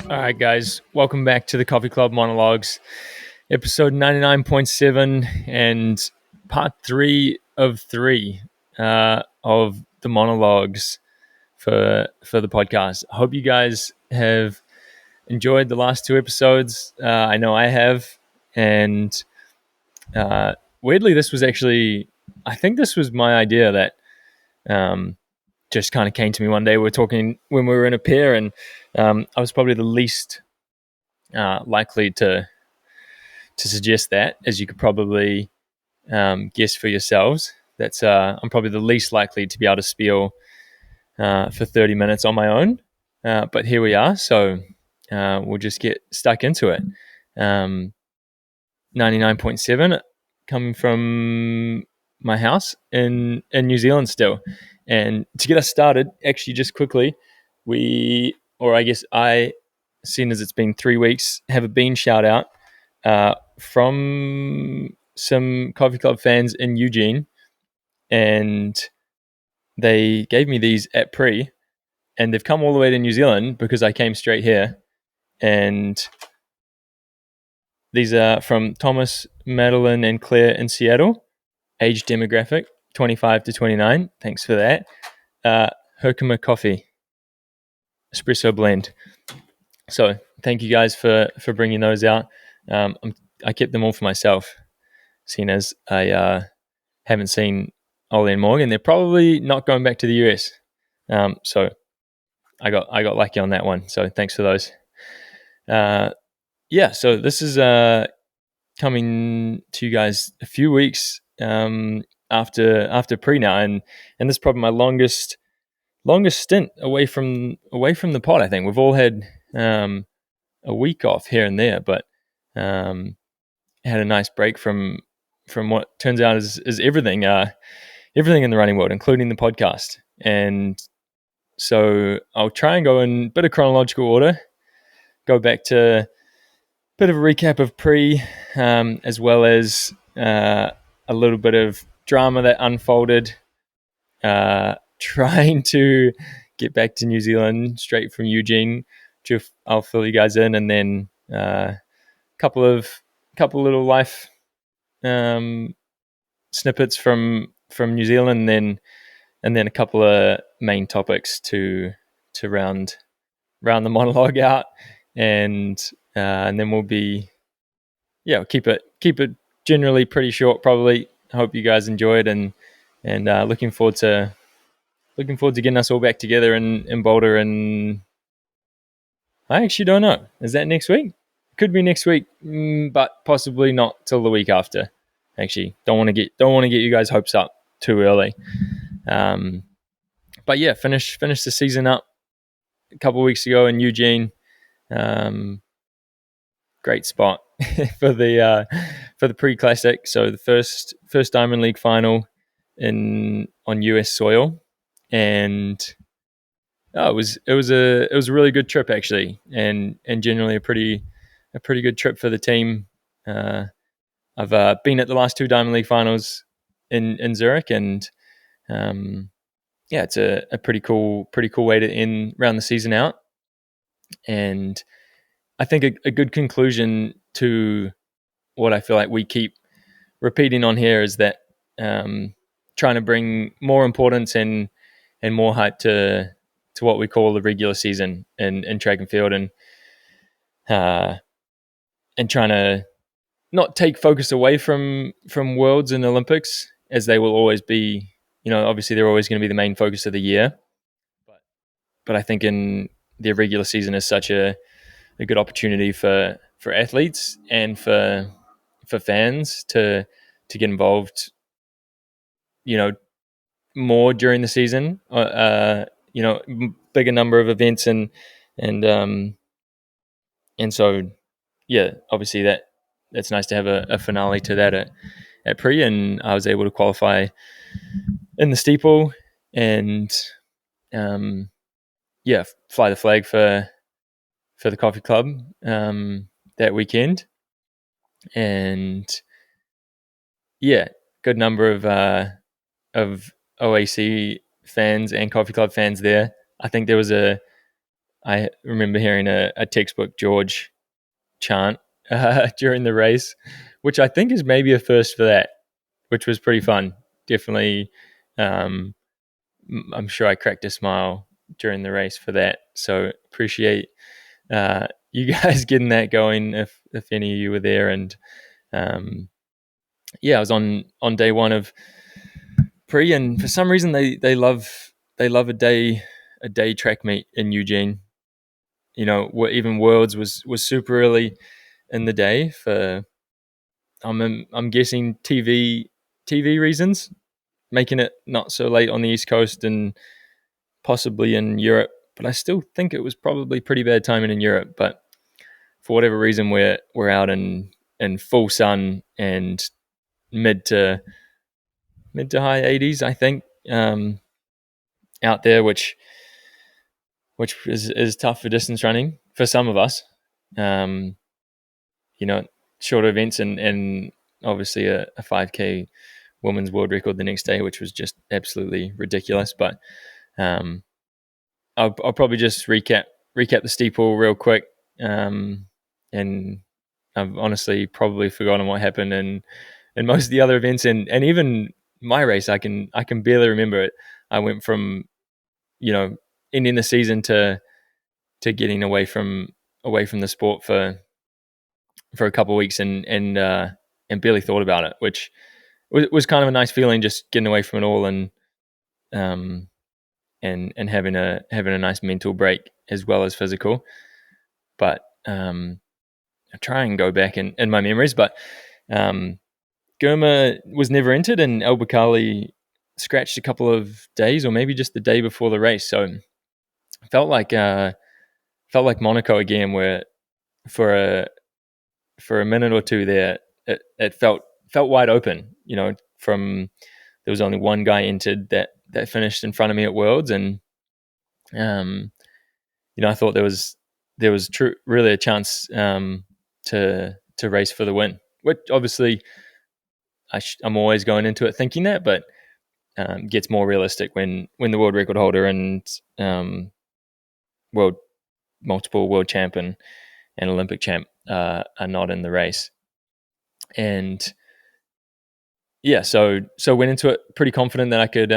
All right, guys, welcome back to the Coffee Club Monologues, episode 99.7 and part 3 of 3 of the monologues for the podcast. I hope you guys have enjoyed the last 2 episodes. I know I have, and weirdly, this was actually, I think this was my idea that just kind of came to me one day. We were talking when we were in a pair, and I was probably the least likely to suggest that, as you could probably guess for yourselves. That's I'm probably the least likely to be able to spiel for 30 minutes on my own. But here we are, so we'll just get stuck into it. 99.7 coming from my house in New Zealand still. And to get us started, actually, just quickly, I, seeing as it's been 3 weeks, have a bean shout out from some Coffee Club fans in Eugene, and they gave me these at pre, and they've come all the way to New Zealand because I came straight here. And these are from Thomas, Madeline, and Claire in Seattle. Age demographic 25 to 29. Thanks for that. Herkimer Coffee espresso blend. So thank you guys for bringing those out. I kept them all for myself, seeing as I haven't seen Ollie and Morgan. They're probably not going back to the US. So I got lucky on that one. So thanks for those. So this is coming to you guys a few weeks after pre now, and this is probably my longest stint away from the pod. I think we've all had a week off here and there, but had a nice break from what turns out is everything in the running world, including the podcast. And so I'll try and go in a bit of chronological order, go back to a bit of a recap of pre, as well as a little bit of drama that unfolded, trying to get back to New Zealand straight from Eugene. I'll fill you guys in, and then a couple little life snippets from New Zealand, and then a couple of main topics to round the monologue out, and then we'll keep it generally pretty short. Probably. I hope you guys enjoyed, and looking forward to getting us all back together in Boulder. And I actually don't know. Is that next week? Could be next week, but possibly not till the week after. Actually, don't want to get you guys' hopes up too early. But yeah, finish the season up a couple of weeks ago in Eugene. Great spot for the pre-classic. So the first Diamond League final on US soil, and it was a really good trip actually, and generally a pretty good trip for the team. I've been at the last 2 Diamond League finals in Zurich, and it's a pretty cool way to round the season out. And I think a good conclusion to what I feel like we keep repeating on here is that trying to bring more importance and more hype to what we call the regular season in track and field, and trying to not take focus away from Worlds and Olympics, as they will always be. Obviously they're always going to be the main focus of the year, but I think in the regular season is such a good opportunity for athletes and for fans to get involved, more during the season, bigger number of events, and so obviously that's nice to have a finale to that at pre, and I was able to qualify in the steeple and fly the flag for the Coffee Club that weekend. And good number of OAC fans and Coffee Club fans there. I think there was a I remember hearing a textbook George chant during the race, which I think is maybe a first for that, which was pretty fun. Definitely, um, I'm sure I cracked a smile during the race for that. So appreciate you guys getting that going if any of you were there. And yeah, I was on day one of pre, and for some reason they love a day track meet in Eugene. You know, even Worlds was super early in the day for I'm guessing TV reasons, making it not so late on the East Coast and possibly in Europe. But I still think it was probably pretty bad timing in Europe. But for whatever reason, we're out in full sun and mid to high 80s, I think, out there, which is tough for distance running for some of us. Um, you know, shorter events and obviously a 5K women's world record the next day, which was just absolutely ridiculous. But I'll probably just recap the steeple real quick. And I've honestly probably forgotten what happened in most of the other events, and even my race. I can barely remember it. I went from ending the season to getting away from the sport for a couple of weeks and barely thought about it, which was kind of a nice feeling, just getting away from it all um, and having a nice mental break as well as physical. But I try and go back in my memories, but Gurma was never entered, and El Bakali scratched a couple of days, or maybe just the day before the race. So felt like Monaco again, where for a minute or two there, it felt wide open. You know, from there was only one guy entered that finished in front of me at Worlds, and I thought there was really a chance to race for the win. Which obviously I'm always going into it thinking that, but gets more realistic when the world record holder and multiple world champ and Olympic champ are not in the race. And yeah, so went into it pretty confident that I could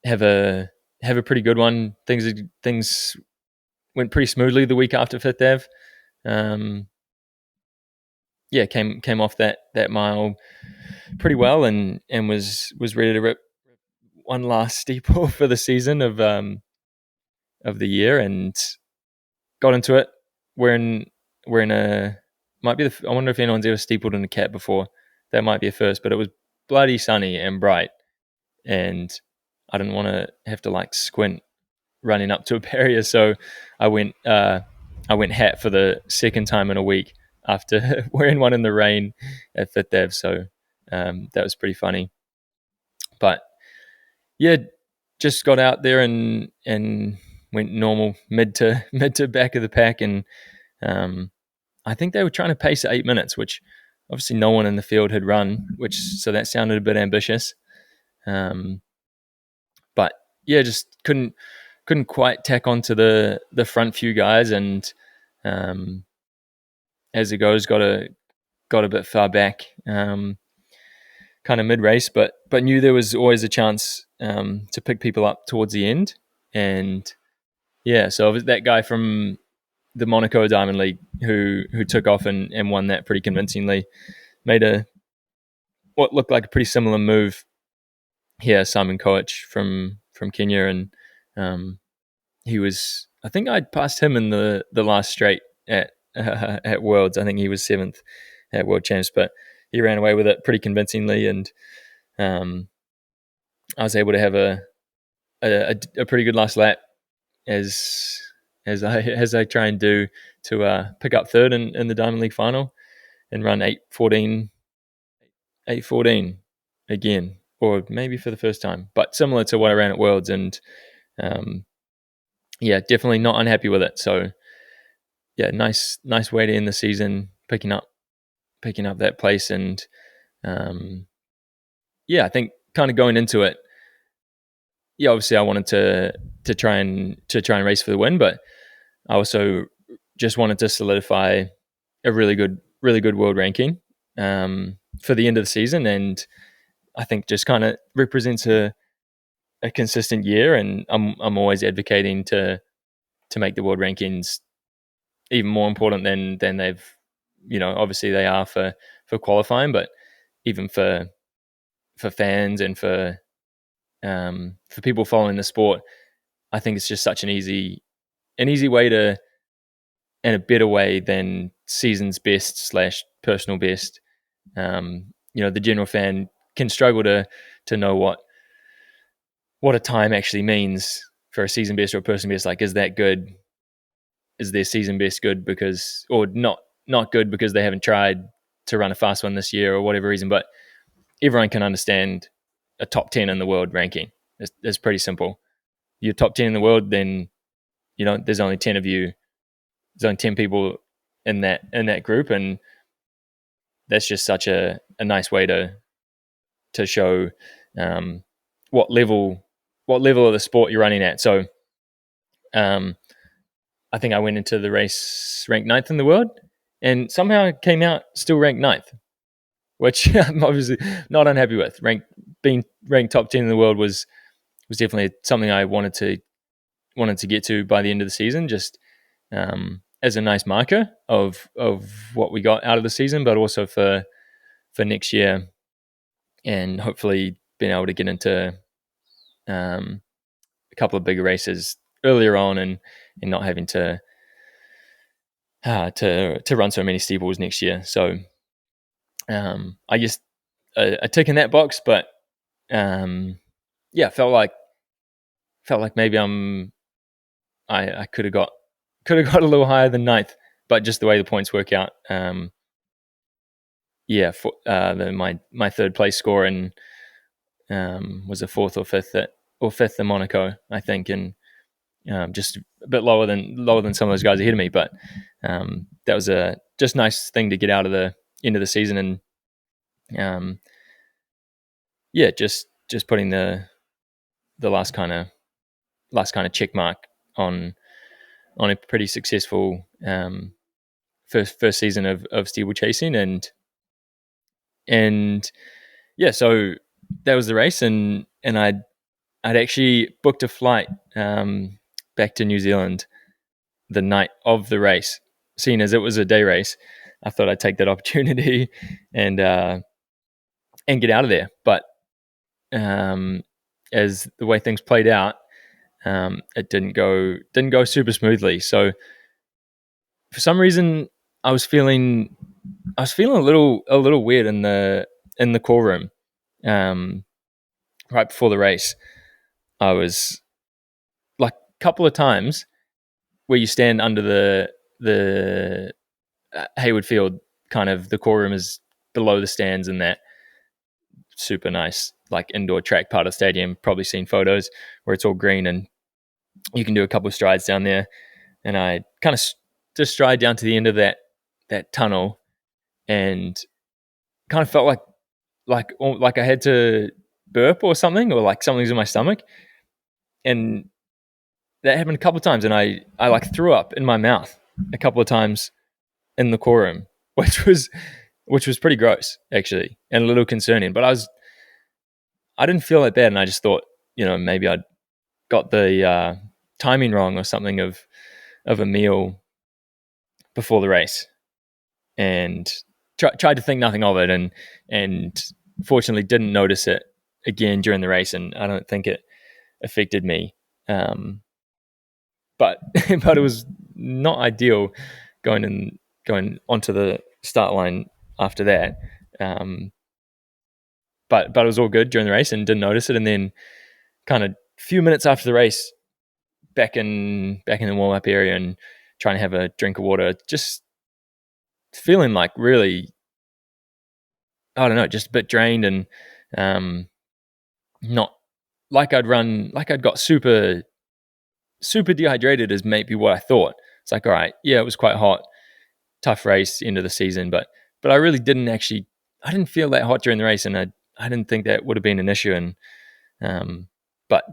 have a pretty good one. Things went pretty smoothly the week after Fifth Ave. Came off that mile pretty well, and was ready to rip one last steeple for the season of the year, and got into it. We're in a might be I wonder if anyone's ever steepled in a cat before. That might be a first, but it was bloody sunny and bright, and I didn't want to have to squint running up to a barrier, so I went hat for the second time in a week after wearing one in the rain at Fifth Ave. So that was pretty funny. But yeah, just got out there and went normal mid to back of the pack, and I think they were trying to pace at 8 minutes, which obviously no one in the field had run, so that sounded a bit ambitious. But yeah, just couldn't quite tack onto the front few guys, and as it goes, got a bit far back, kind of mid race, but knew there was always a chance to pick people up towards the end. And yeah, so it was that guy from the Monaco Diamond League who took off and won that pretty convincingly. Made what looked like a pretty similar move here, Simon Koech from Kenya, and he was, I think I'd passed him in the last straight at Worlds. I think he was 7th at World Champs, but he ran away with it pretty convincingly, and I was able to have a pretty good last lap as I try and do to pick up third in the Diamond League final and run 8:14 again, or maybe for the first time, but similar to what I ran at Worlds. And yeah, definitely not unhappy with it. So yeah, nice way to end the season, picking up that place. And yeah, I think kind of going into it, yeah, obviously I wanted to try and race for the win, but I also just wanted to solidify a really good world ranking for the end of the season, and I think just kind of represents a consistent year. And I'm always advocating to make the world rankings even more important than they've, obviously they are for qualifying, but even for fans and for people following the sport, I think it's just such an easy way to, and a better way than season's best / personal best. The general fan can struggle to know what a time actually means for a season best or a personal best. Like, is that good? Is their season best good because, or not good because they haven't tried to run a fast one this year or whatever reason? But everyone can understand a top 10 in the world ranking. It's pretty simple. You're top 10 in the world, then there's only 10 of you. There's only 10 people in that group, and that's just such a nice way to show what level of the sport you're running at. So I think I went into the race ranked 9th in the world, and somehow I came out still ranked 9th, which I'm obviously not unhappy with. Being ranked top 10 in the world was definitely something I wanted to get to by the end of the season, just as a nice marker of what we got out of the season, but also for next year, and hopefully being able to get into a couple of bigger races earlier on, and not having to run so many steeples next year. So I just a tick in that box, but felt like maybe I could have got a little higher than 9th, but just the way the points work out, my third place score and was a 4th or 5th in Monaco, I think, and just a bit lower than some of those guys ahead of me. But that was a just nice thing to get out of the end of the season, and just putting the last kind of check mark on a pretty successful first season of steeplechasing, and so that was the race, and I'd actually booked a flight back to New Zealand the night of the race. Seeing as it was a day race, I thought I'd take that opportunity and get out of there. But as the way things played out, it didn't go super smoothly. So for some reason, I was feeling a little weird in the call room. Right before the race, I was like a couple of times where you stand under the Hayward Field, kind of the call room is below the stands, and that super nice like indoor track part of the stadium. Probably seen photos where it's all green and you can do a couple of strides down there. And I kind of just stride down to the end of that tunnel, and kind of felt like I had to burp or something, or like something's in my stomach, and that happened a couple of times, and I like threw up in my mouth a couple of times in the core room, which was pretty gross actually, and a little concerning. But I didn't feel that bad, and I just thought, maybe I'd got the timing wrong or something of a meal before the race, and tried to think nothing of it, and fortunately didn't notice it again during the race, and I don't think it affected me. But but it was not ideal going onto the start line after that. But it was all good during the race and didn't notice it. And then kind of few minutes after the race, back in the warm up area and trying to have a drink of water, just feeling like really, I don't know, just a bit drained, and not like I'd got super dehydrated as maybe what I thought. It's like, all right, yeah, it was quite hot, tough race end of the season, but I really I didn't feel that hot during the race, and I didn't think that would have been an issue. And But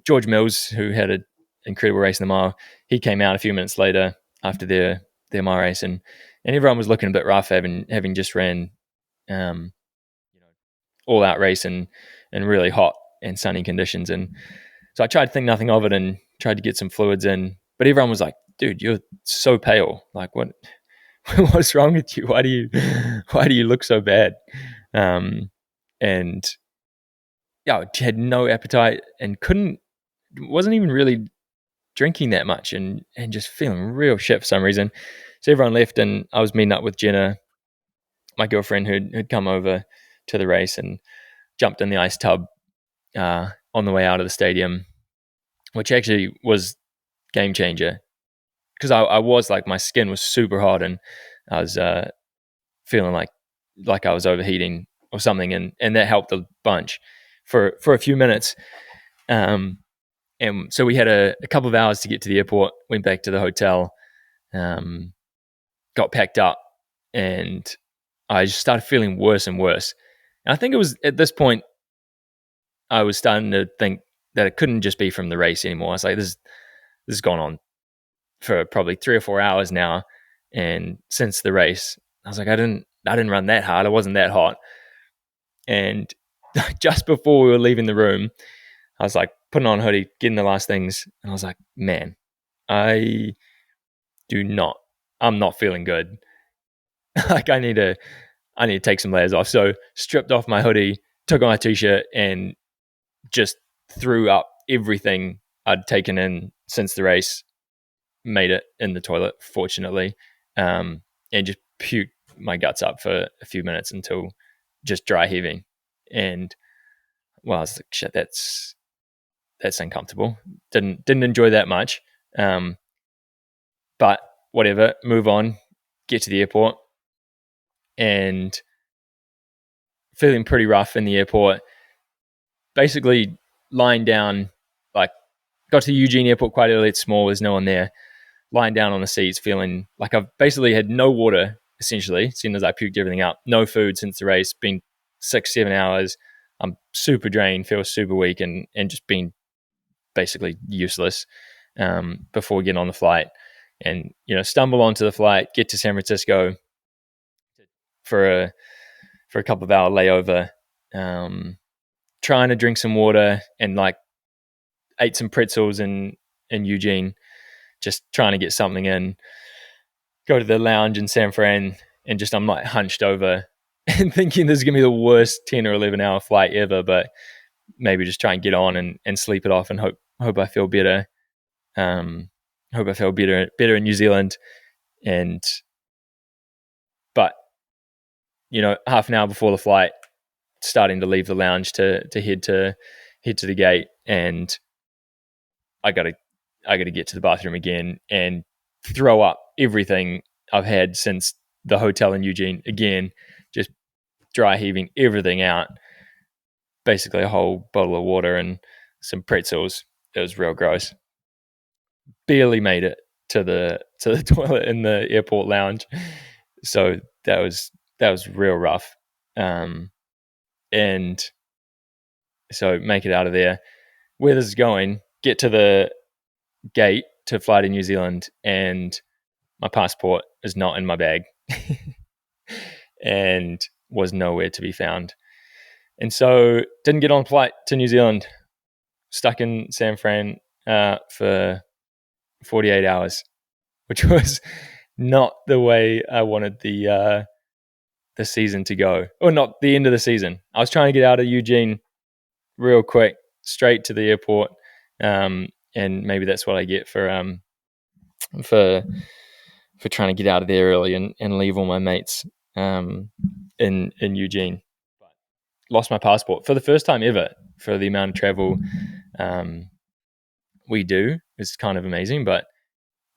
George Mills, who had an incredible race in the mile, he came out a few minutes later after their mile race, and everyone was looking a bit rough, having just ran all out race and really hot and sunny conditions. And so I tried to think nothing of it and tried to get some fluids in, but everyone was like, "Dude, you're so pale. Like, what's wrong with you? Why do you look so bad?" And yeah, I had no appetite and wasn't even really drinking that much, and just feeling real shit for some reason. So everyone left, and I was meeting up with Jenna, my girlfriend, who'd come over to the race, and jumped in the ice tub on the way out of the stadium, which actually was game changer, because I was like, my skin was super hot, and I was feeling like I was overheating or something, and that helped a bunch for a few minutes. And so we had a couple of hours to get to the airport, went back to the hotel, got packed up, and I just started feeling worse and worse. And I think it was at this point I was starting to think that it couldn't just be from the race anymore. I was like, this has gone on for probably 3 or 4 hours now, and since the race, I was like, I didn't run that hard. I wasn't that hot. And just before we were leaving the room, I was like putting on a hoodie, getting the last things, and I was like, man, I'm not feeling good. Like, I need to take some layers off. So stripped off my hoodie, took on my t-shirt, and just threw up everything I'd taken in since the race. Made it in the toilet, fortunately, and just puked my guts up for a few minutes until just dry heaving. And well, I was like, shit, that's uncomfortable. Didn't enjoy that much. But whatever, move on, get to the airport, and feeling pretty rough in the airport. Basically lying down, like, got to the Eugene airport quite early. It's small, there's no one there. Lying down on the seats, feeling like I've basically had no water, essentially, as soon as I puked everything up. No food since the race, been 6-7 hours. I'm super drained, feel super weak, and just been basically useless before getting on the flight. And, stumble onto the flight, get to San Francisco for a couple of hour layover, trying to drink some water, and like ate some pretzels in Eugene, just trying to get something in. Go to the lounge in San Fran, and just I'm like hunched over and thinking this is gonna be the worst 10 or 11 hour flight ever, but maybe just try and get on and sleep it off, and hope I feel better. Hope I feel better in New Zealand. But half an hour before the flight, starting to leave the lounge to head to the gate, and I gotta get to the bathroom again and throw up everything I've had since the hotel in Eugene again, just dry heaving everything out. Basically a whole bottle of water and some pretzels. It was real gross. Barely made it to the toilet in the airport lounge. So that was real rough. And so make it out of there. Where this is going, get to the gate to fly to New Zealand, and my passport is not in my bag and was nowhere to be found. And so didn't get on a flight to New Zealand, stuck in San Fran for 48 hours, which was not the way I wanted the season to go, or not the end of the season. I was trying to get out of Eugene real quick, straight to the airport, and maybe that's what I get for trying to get out of there early and leave all my mates in Eugene. Lost my passport for the first time ever for the amount of travel we do. It's kind of amazing, but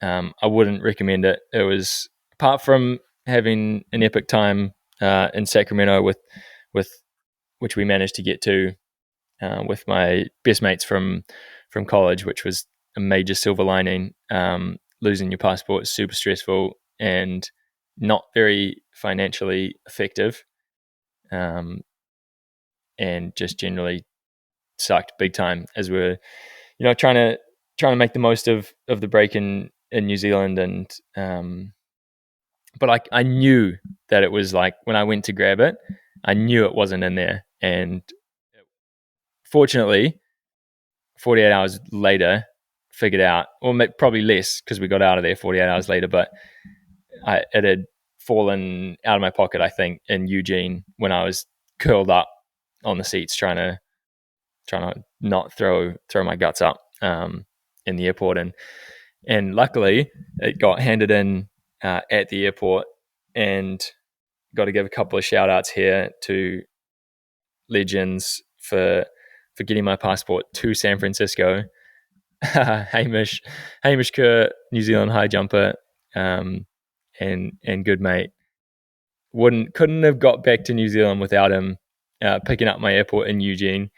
I wouldn't recommend it. It was, apart from having an epic time in Sacramento with which we managed to get to with my best mates from college, which was a major silver lining. Losing your passport is super stressful and not very financially effective, and just generally sucked big time as we're trying to make the most of the break in New Zealand. And but I knew that it was like, when I went to grab it, I knew it wasn't in there. And fortunately, 48 hours later, figured out, or probably less because we got out of there 48 hours later, but it had fallen out of my pocket, I think, in Eugene when I was curled up on the seats trying to not throw my guts up in the airport. And luckily it got handed in at the airport. And got to give a couple of shout outs here to legends for getting my passport to San Francisco. Hamish Kerr, New Zealand high jumper, and good mate. Couldn't have got back to New Zealand without him picking up my airport in Eugene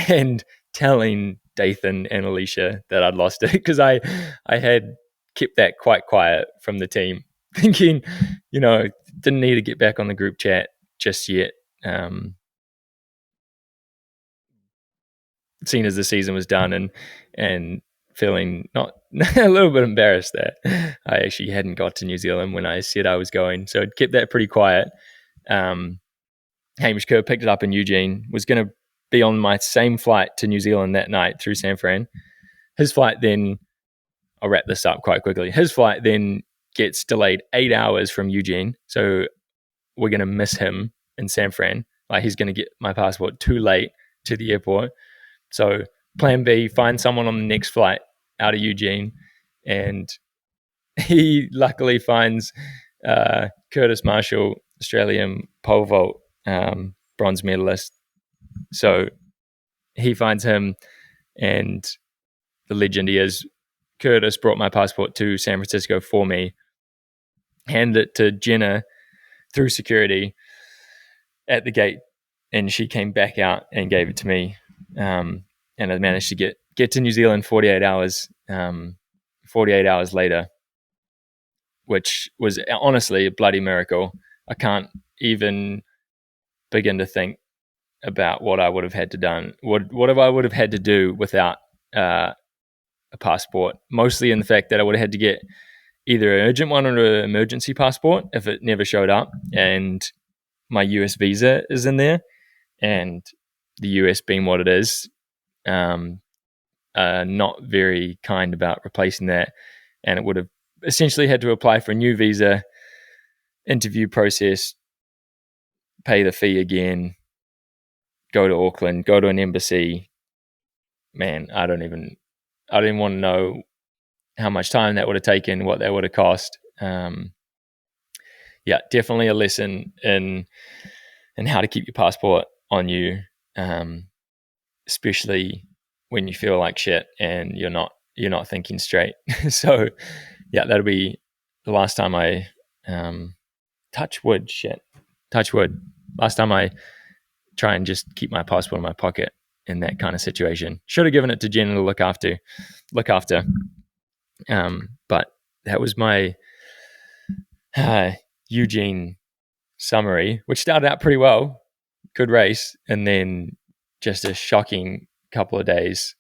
and telling Dathan and Alicia that I'd lost it, because I had kept that quite quiet from the team, thinking, didn't need to get back on the group chat just yet. Seeing as the season was done, and feeling not a little bit embarrassed that I actually hadn't got to New Zealand when I said I was going. So I'd kept that pretty quiet. Hamish Kerr picked it up in Eugene, was going to be on my same flight to New Zealand that night through San Fran. His flight then, I'll wrap this up quite quickly, his flight then gets delayed 8 hours from Eugene. So we're going to miss him in San Fran. Like, he's going to get my passport too late to the airport. So plan B, find someone on the next flight out of Eugene. And he luckily finds Curtis Marshall, Australian pole vault bronze medalist. So he finds him, and the legend he is, Curtis brought my passport to San Francisco for me, handed it to Jenna through security at the gate, and she came back out and gave it to me. And I managed to get to New Zealand 48 hours later, which was honestly a bloody miracle. I can't even begin to think about what I would have had to done. What I would have had to do without a passport, mostly in the fact that I would have had to get either an urgent one or an emergency passport if it never showed up, and my US visa is in there, and the US being what it is, not very kind about replacing that, and it would have essentially had to apply for a new visa, interview process, pay the fee again, go to Auckland, go to an embassy. Man, I don't even want to know how much time that would have taken, what that would have cost. Definitely a lesson in how to keep your passport on you, especially when you feel like shit and you're not thinking straight. So that'll be the last time I touch wood. Last time I try and just keep my passport in my pocket in that kind of situation. Should have given it to Jen to look after. But that was my Eugene summary, which started out pretty well, good race, and then just a shocking couple of days,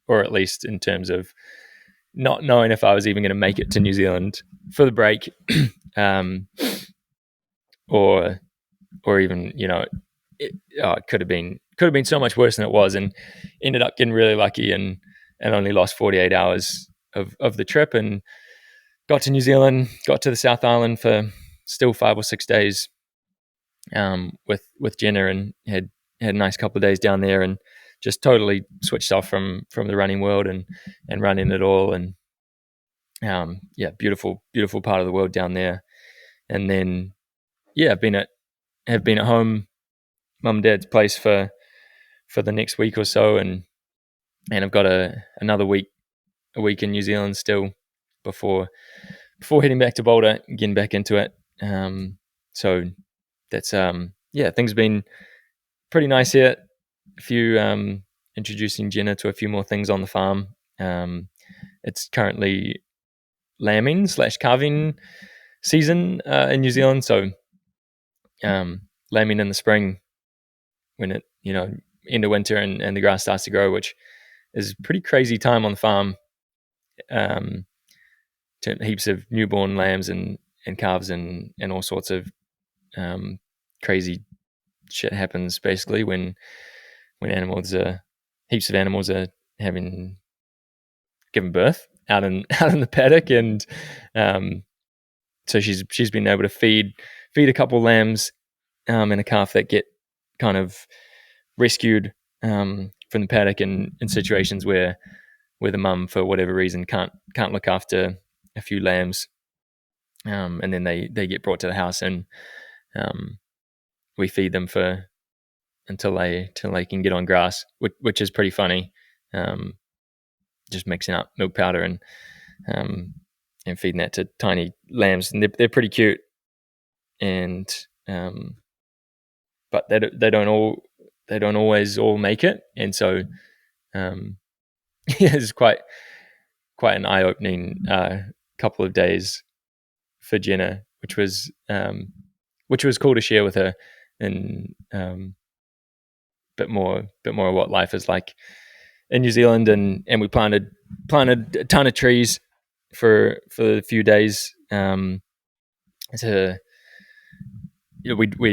or at least in terms of not knowing if I was even going to make it to New Zealand for the break, or even it could have been so much worse than it was, and ended up getting really lucky and only lost 48 hours of the trip, and got to New Zealand, got to the South Island for still 5 or 6 days with Jenna, and had a nice couple of days down there, and just totally switched off from the running world and running it all. And beautiful part of the world down there. And then have been at home, mum and dad's place for the next week or so, and I've got another week in New Zealand still before heading back to Boulder, getting back into it. So that's things have been pretty nice here. A few introducing Jenna to a few more things on the farm. It's currently lambing/calving season in New Zealand. So lambing in the spring, when it into winter and the grass starts to grow, which is a pretty crazy time on the farm. Heaps of newborn lambs and calves and all sorts of crazy shit happens basically when heaps of animals are given birth out in the paddock, and so she's been able to feed a couple of lambs and a calf that get kind of rescued from the paddock in situations where the mum, for whatever reason, can't look after a few lambs, and then they get brought to the house, and we feed them until they can get on grass, which is pretty funny. Just mixing up milk powder and feeding that to tiny lambs, and they're pretty cute, and but they don't always all make it, and so it's quite an eye-opening couple of days for Jenna, which was cool to share with her, and bit more of what life is like in New Zealand, and we planted a ton of trees for a few days. We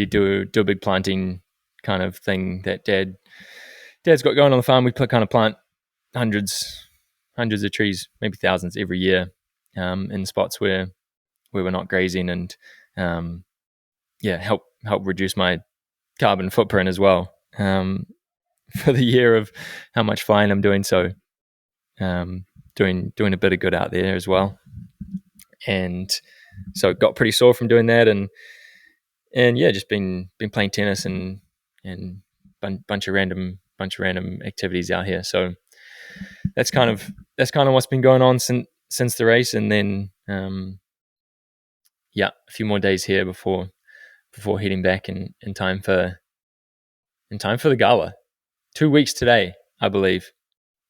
do a big planting kind of thing that Dad's got going on the farm. We kind of plant hundreds of trees, maybe thousands every year, in spots where we're not grazing, and help reduce my carbon footprint as well, for the year of how much flying I'm doing. So doing a bit of good out there as well, and so got pretty sore from doing that, and just been playing tennis and bunch of random activities out here. So that's kind of what's been going on since the race, and then a few more days here before heading back in time for the gala. 2 weeks today, I believe.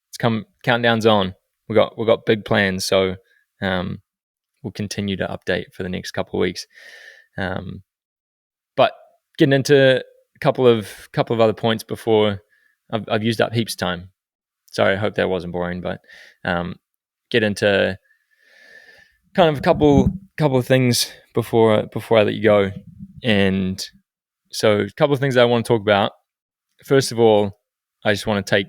It's countdown's on. We got big plans, so we'll continue to update for the next couple of weeks. But getting into a couple of other points before I've used up heaps of time. Sorry, I hope that wasn't boring, but get into kind of a couple of things before I let you go. And so a couple of things that I want to talk about. First of all, I just want to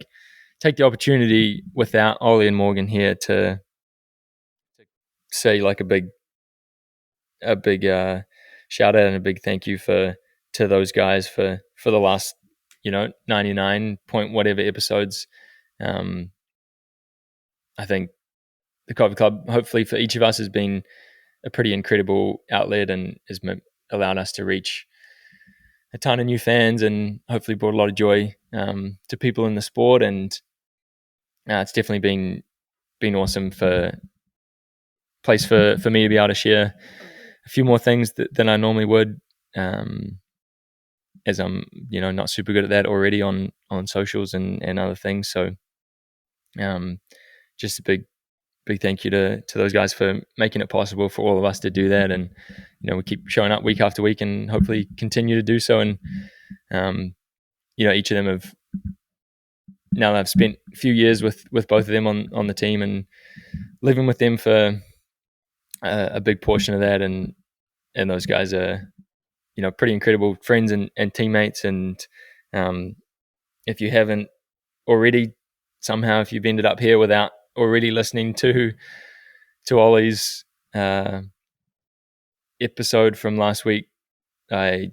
take the opportunity without Ollie and Morgan here to say like a big shout out and a big thank you to those guys for the last 99 point whatever episodes. I think the Coffee Club, hopefully for each of us, has been a pretty incredible outlet and has allowed us to reach a ton of new fans, and hopefully brought a lot of joy to people in the sport. And it's definitely been awesome place for me to be able to share a few more things than I normally would, as I'm not super good at that already on socials and other things. So just a big thank you to those guys for making it possible for all of us to do that. And we keep showing up week after week, and hopefully continue to do so. And each of them have, now that I've spent a few years with both of them on the team and living with them for a big portion of that, and those guys are pretty incredible friends and teammates. And if you haven't already, somehow, if you've ended up here without already listening to Ollie's episode from last week, I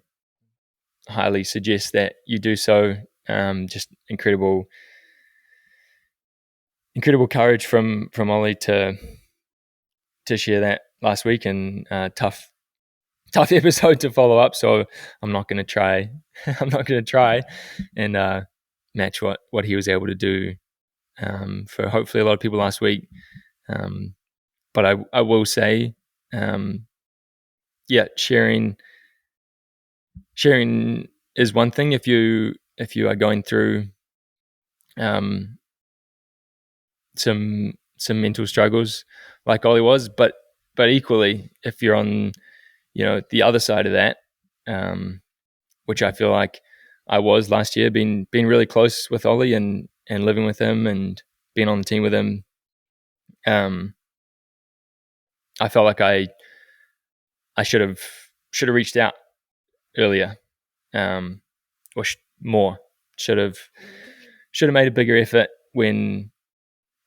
highly suggest that you do so. Just incredible courage from Ollie to share that last week, and tough episode to follow up. So I'm not going to try and match what he was able to do for hopefully a lot of people last week. But I will say, sharing is one thing if you are going through some mental struggles like Ollie was, but equally if you're on the other side of that, which I feel like I was last year, being really close with Ollie and living with him and being on the team with him. I felt like I should have reached out earlier, or more. Should have made a bigger effort when,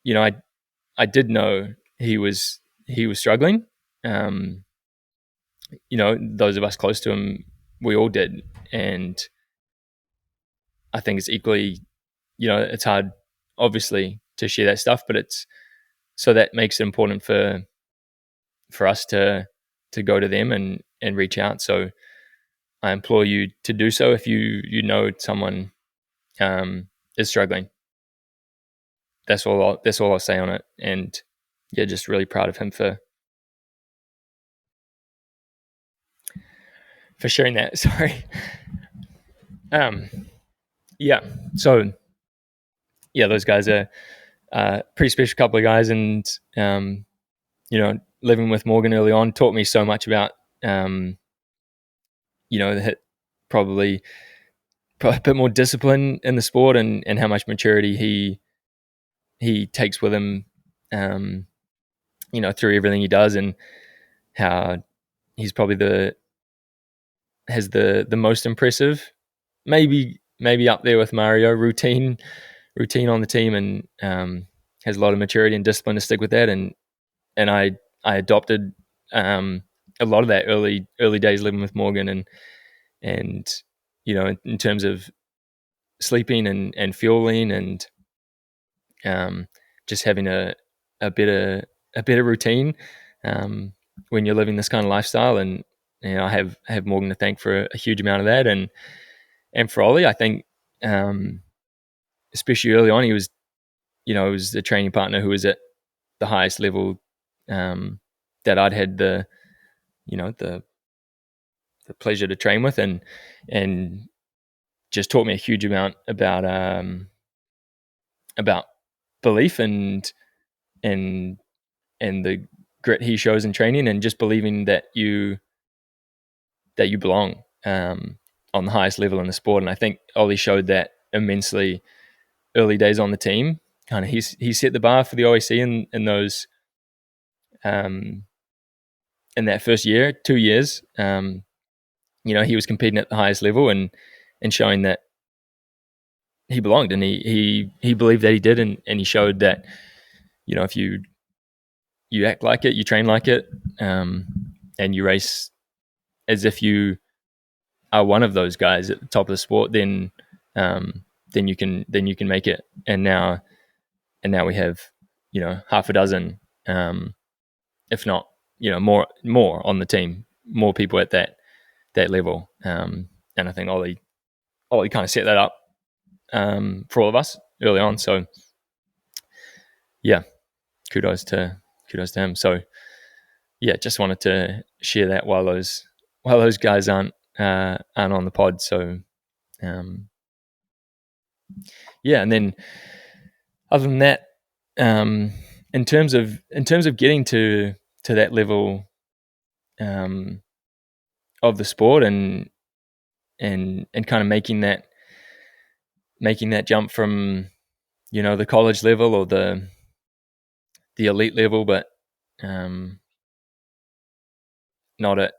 I did know he was struggling. Those of us close to him, we all did, and I think it's equally, it's hard, obviously, to share that stuff, but it's so that makes it important for us to go to them and reach out. So I implore you to do so if you know someone is struggling. That's all I'll say on it. And yeah, just really proud of him for sharing that. Sorry. Yeah. So yeah, those guys are pretty special couple of guys, and living with Morgan early on taught me so much about probably a bit more discipline in the sport, and how much maturity he takes with him, through everything he does, and how he's probably has the most impressive, maybe up there with Mario, routine on the team, and has a lot of maturity and discipline to stick with that. And I adopted a lot of that early days living with Morgan, and in terms of sleeping and fueling, and just having a better routine when you're living this kind of lifestyle. And I have Morgan to thank for a huge amount of that, and for Ollie, I think, especially early on, he was the training partner who was at the highest level that I'd had the pleasure to train with, and just taught me a huge amount about belief, and the grit he shows in training, and just believing that you belong on the highest level in the sport. And I think Ollie showed that immensely early days on the team. Kind of he set the bar for the OAC in those in that first year, 2 years. He was competing at the highest level, and showing that he belonged, and he believed that he did, and he showed that if you act like it, you train like it, and you race as if you are one of those guys at the top of the sport, then you can make it. And now we have half a dozen, if not more on the team, more people at that level, and I think Ollie kind of set that up for all of us early on. So yeah, kudos to him. So yeah, just wanted to share that while those guys aren't on the pod. So yeah, and then other than that, in terms of getting to that level of the sport, and kind of making that jump from the college level or the elite level, but not at,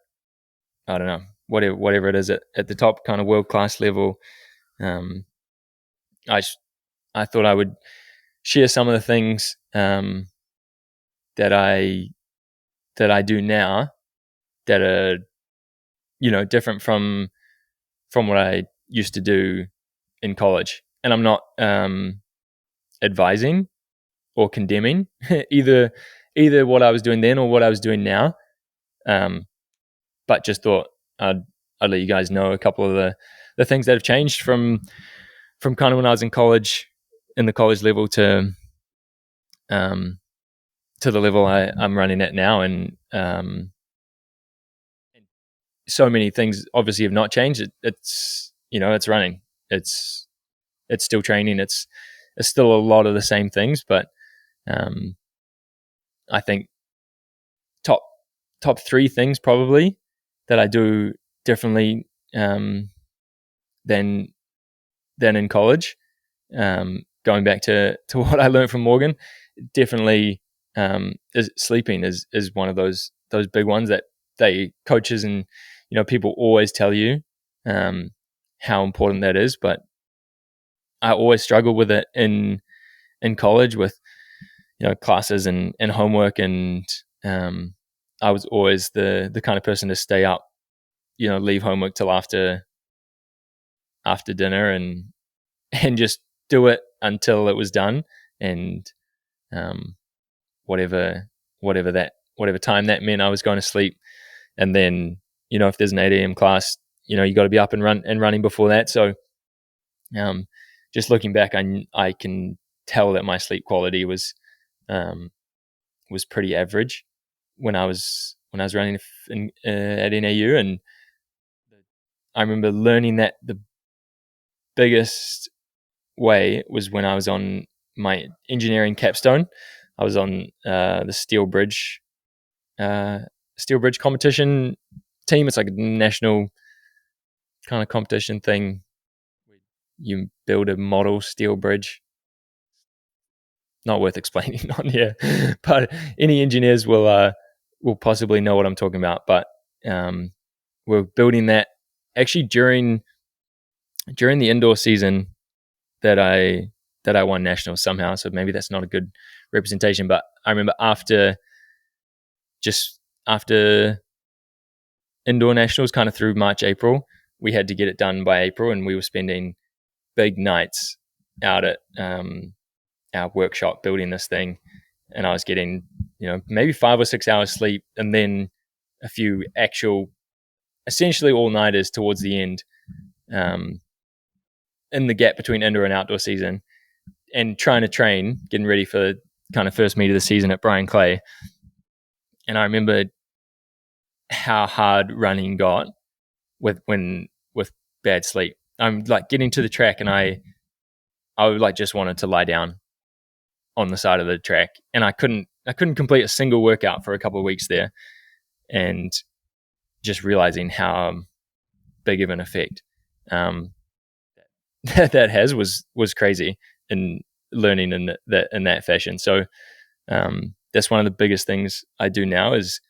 I don't know, whatever it is, at the top kind of world class level. I thought I would share some of the things that I do now that are different from what I used to do in college. And I'm not advising or condemning either what I was doing then or what I was doing now, but just thought I'd let you guys know a couple of the things that have changed from kind of when I was in college, in the college level, to the level I'm running at now. And so many things obviously have not changed. It's it's running, it's still training, it's still a lot of the same things, but I think top three things probably that I do differently than than in college. Going back to what I learned from Morgan, definitely sleeping is one of those big ones that coaches and people always tell you how important that is. But I always struggled with it in college with classes and homework, and I was always the kind of person to stay up, leave homework till after dinner and just do it until it was done, and whatever time that meant, I was going to sleep. And then if there's an 8 a.m. class, you got to be up and running before that. So just looking back, I can tell that my sleep quality was pretty average when I was running at NAU. And I remember learning that the biggest way was when I was on my engineering capstone. I was on the steel bridge competition team. It's like a national kind of competition thing. You build a model steel bridge. Not worth explaining on here, but any engineers will possibly know what I'm talking about. But we're building that actually during the indoor season that I won nationals somehow. So maybe that's not a good representation. But I remember after indoor nationals, kind of through March, April, we had to get it done by April, and we were spending big nights out at our workshop building this thing. And I was getting, maybe 5 or 6 hours sleep, and then a few actual, essentially all-nighters towards the end, in the gap between indoor and outdoor season, and trying to train, getting ready for kind of first meet of the season at Brian Clay. And I remember how hard running got with bad sleep. I'm like getting to the track, and I would like just wanted to lie down on the side of the track, and I couldn't complete a single workout for a couple of weeks there, and just realizing how big of an effect that has was crazy in learning in that fashion. So that's one of the biggest things I do now is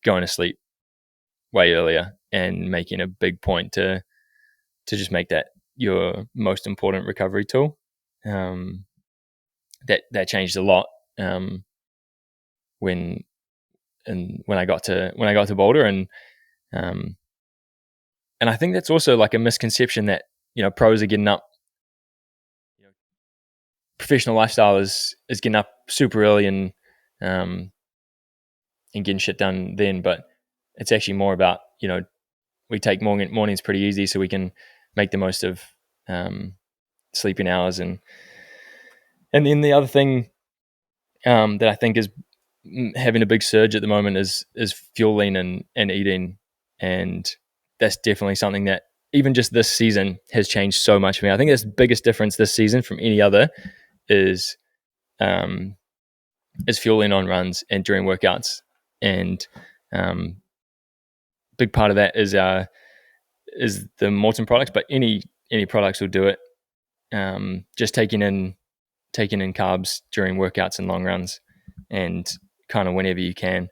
going to sleep way earlier and making a big point to just make that your most important recovery tool. That changed a lot when I got to Boulder, and I think that's also like a misconception that pros are getting up. Professional lifestyle is getting up super early and getting shit done then, but it's actually more about we take mornings pretty easy, so we can make the most of sleeping hours. And then the other thing that I think is having a big surge at the moment is fueling and eating, and that's definitely something that even just this season has changed so much for me. I think that's the biggest difference this season from any other is fueling on runs and during workouts. And big part of that is the Morton products, but any products will do it. Just taking in carbs during workouts and long runs, and kind of whenever you can.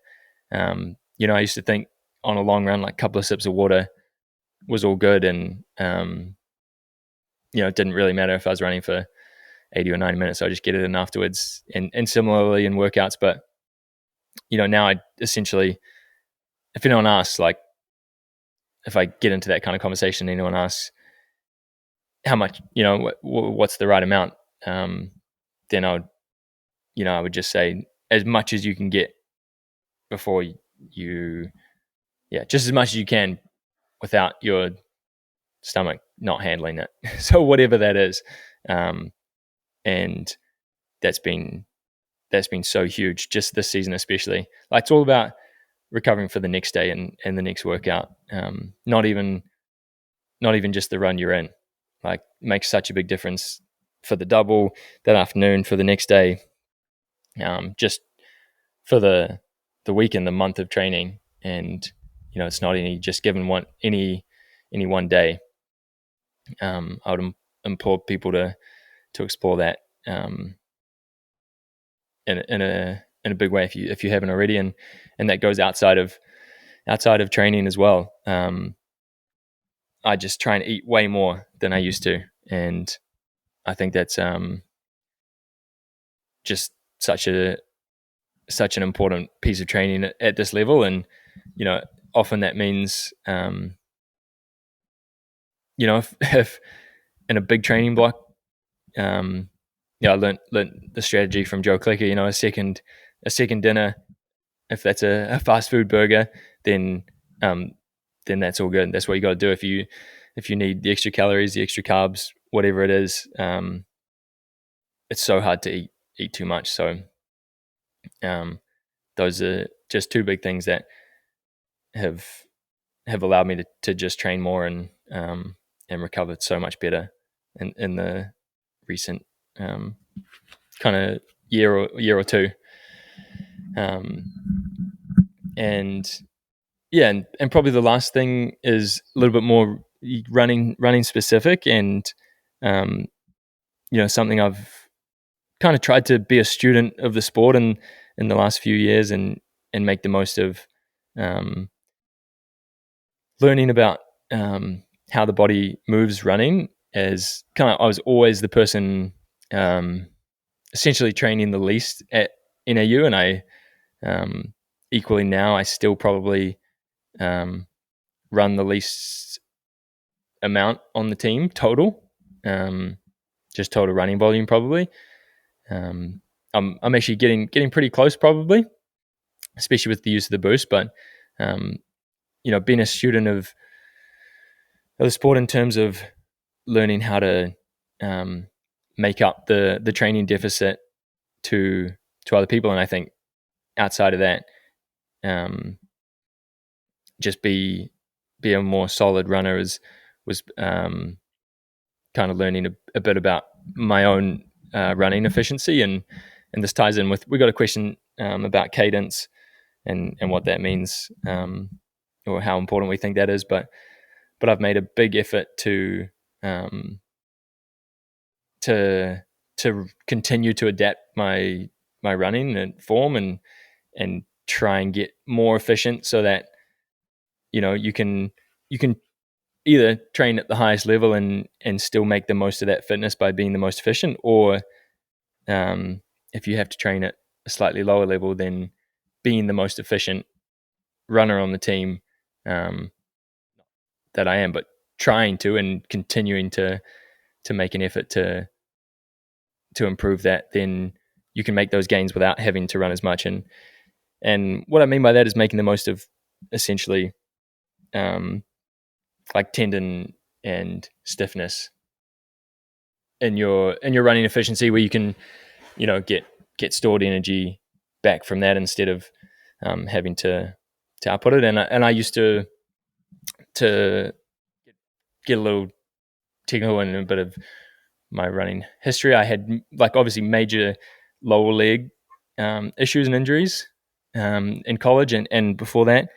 I used to think on a long run, like a couple of sips of water was all good, and it didn't really matter if I was running for 80 or 90 minutes. So I just get it in afterwards, and similarly in workouts. But now I essentially, if anyone asks, like if I get into that kind of conversation, anyone asks how much, what's the right amount, then I would just say as much as you can get before just as much as you can without your stomach not handling it. So whatever that is, and that's been so huge just this season, especially. Like it's all about recovering for the next day and the next workout. Not even just the run you're in. Like makes such a big difference for the double that afternoon, for the next day, just for the week and the month of training. And it's not any just given any one day. I would implore people to explore that in a big way if you haven't already, and that goes outside of training as well. I just try and eat way more than I used to, and I think that's just such an important piece of training at this level. And often that means if in a big training block, I learnt the strategy from Joe Clicker. A second dinner, if that's a fast food burger, then that's all good. That's what you got to do. If you need the extra calories, the extra carbs, whatever it is, it's so hard to eat too much. So those are just two big things that have allowed me to just train more and recovered so much better in the recent kind of year or two. And yeah, and probably the last thing is a little bit more running specific, and something I've kind of tried to be a student of the sport in the last few years, and make the most of learning about how the body moves running. As I was always the person essentially training the least at NAU, and I equally now I still probably run the least amount on the team total, just total running volume probably. I'm actually getting pretty close probably, especially with the use of the boost. But being a student of the sport in terms of learning how to make up the training deficit to other people, and I think outside of that, just be a more solid runner was kind of learning a bit about my own running efficiency, and this ties in with, we got a question about cadence and what that means, or how important we think that is, but I've made a big effort to continue to adapt my running and form, and try and get more efficient, so that you can either train at the highest level and still make the most of that fitness by being the most efficient, or if you have to train at a slightly lower level, then being the most efficient runner on the team that I am, but trying to and continuing to make an effort to improve that, then you can make those gains without having to run as much. And what I mean by that is making the most of essentially like tendon and stiffness in your running efficiency, where you can get stored energy back from that, instead of having to output it. And I used to get a little technical in a bit of my running history. I had obviously major lower leg issues and injuries in college and before that,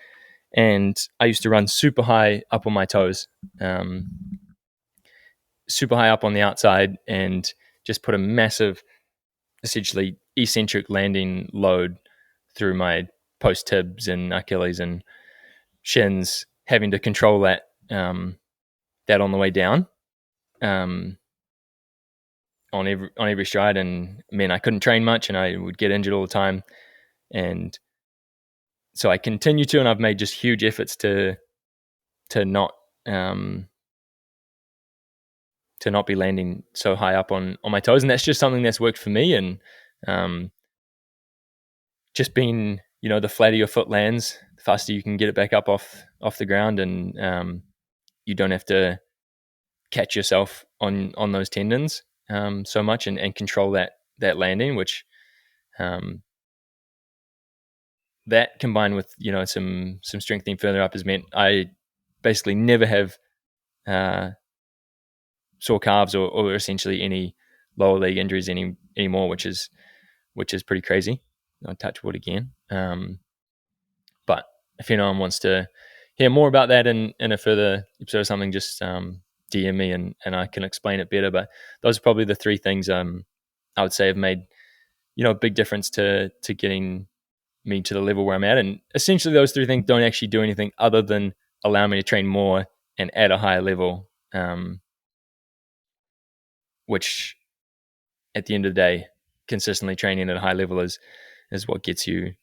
and I used to run super high up on my toes, super high up on the outside, and just put a massive, essentially eccentric landing load through my post tibs and Achilles and shins, having to control that that on the way down, on every stride. And I couldn't train much, and I would get injured all the time. And so I continue to, and I've made just huge efforts to not be landing so high up on my toes. And that's just something that's worked for me. And just being, the flatter your foot lands, the faster you can get it back up off the ground, and you don't have to catch yourself on those tendons so much, and control that landing, which that combined with some strengthening further up has meant I basically never have sore calves or essentially any lower leg injuries anymore, which is pretty crazy. I'll touch wood again. But if anyone wants to hear more about that in a further episode or something, just DM me and I can explain it better. But those are probably the three things I would say have made, a big difference to getting me to the level where I'm at. And essentially those three things don't actually do anything other than allow me to train more and at a higher level, which at the end of the day, consistently training at a high level is what gets you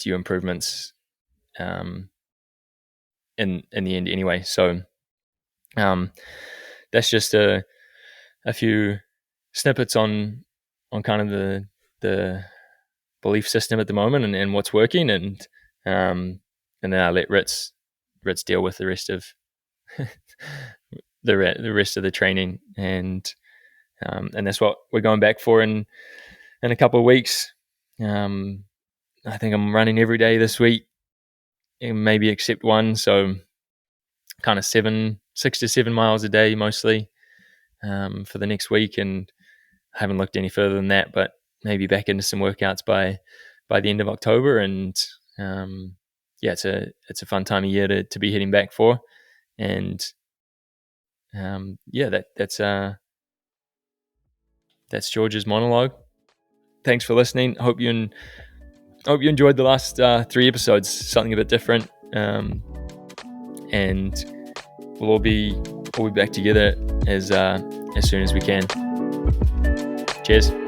improvements in the end anyway. So that's just a few snippets on kind of the belief system at the moment and what's working, and then I let Ritz deal with the rest of the rest of the training, and that's what we're going back for in a couple of weeks. I think I'm running every day this week, maybe except one, so kind of 6 to 7 miles a day mostly for the next week, and I haven't looked any further than that, but maybe back into some workouts by the end of October. And it's a fun time of year to be heading back for. And that's George's monologue. Thanks for listening. Hope you enjoyed the last 3 episodes. Something a bit different, and we'll all be back together as soon as we can. Cheers.